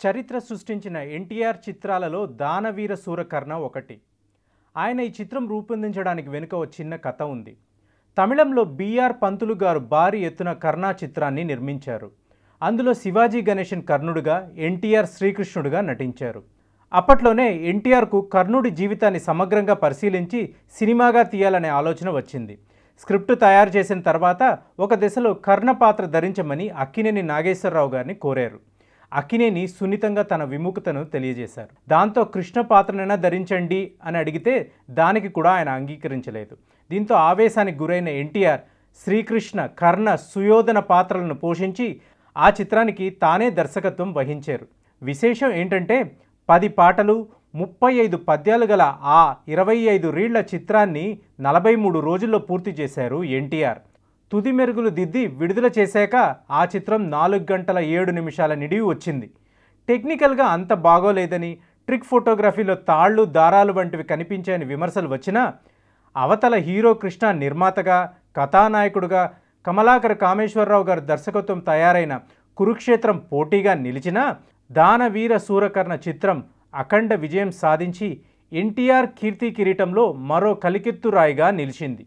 చరిత్ర సృష్టించిన ఎన్టీఆర్ చిత్రాలలో దానవీర సూరకర్ణ ఒకటి. ఆయన ఈ చిత్రం రూపొందించడానికి వెనుక ఒక చిన్న కథ ఉంది. తమిళంలో బిఆర్ పంతులు గారు భారీ ఎత్తున కర్ణ చిత్రాన్ని నిర్మించారు. అందులో శివాజీ గణేశన్ కర్ణుడుగా, ఎన్టీఆర్ శ్రీకృష్ణుడుగా నటించారు. అప్పట్లోనే ఎన్టీఆర్కు కర్ణుడి జీవితాన్ని సమగ్రంగా పరిశీలించి సినిమాగా తీయాలనే ఆలోచన వచ్చింది. స్క్రిప్ట్ తయారు చేసిన తర్వాత ఒక దశలో కర్ణ పాత్ర ధరించమని అక్కినేని నాగేశ్వరరావు గారిని కోరారు. అక్కినేని సున్నితంగా తన విముఖతను తెలియజేశారు. దాంతో కృష్ణ పాత్రనైనా ధరించండి అని అడిగితే దానికి కూడా ఆయన అంగీకరించలేదు. దీంతో ఆవేశానికి గురైన ఎన్టీఆర్ శ్రీకృష్ణ, కర్ణ, సుయోధన పాత్రలను పోషించి ఆ చిత్రానికి తానే దర్శకత్వం వహించారు. విశేషం ఏంటంటే 10 పాటలు 35 పద్యాలు గల ఆ 25 రీళ్ల చిత్రాన్ని 43 రోజుల్లో పూర్తి చేశారు ఎన్టీఆర్. తుది మెరుగులు దిద్ది విడుదల చేశాక ఆ చిత్రం 4 గంటల 7 నిమిషాల నిడివి వచ్చింది. టెక్నికల్గా అంత బాగోలేదని, ట్రిక్ ఫోటోగ్రఫీలో తాళ్ళు దారాలు వంటివి కనిపించాయని విమర్శలు వచ్చినా, అవతల హీరో కృష్ణ నిర్మాతగా, కథానాయకుడుగా కమలాకర కామేశ్వరరావు గారి దర్శకత్వం తయారైన కురుక్షేత్రం పోటీగా నిలిచినా, దానవీర సూరకర్ణ చిత్రం అఖండ విజయం సాధించి ఎన్టీఆర్ కీర్తి కిరీటంలో మరో కలికెత్తు రాయిగా నిలిచింది.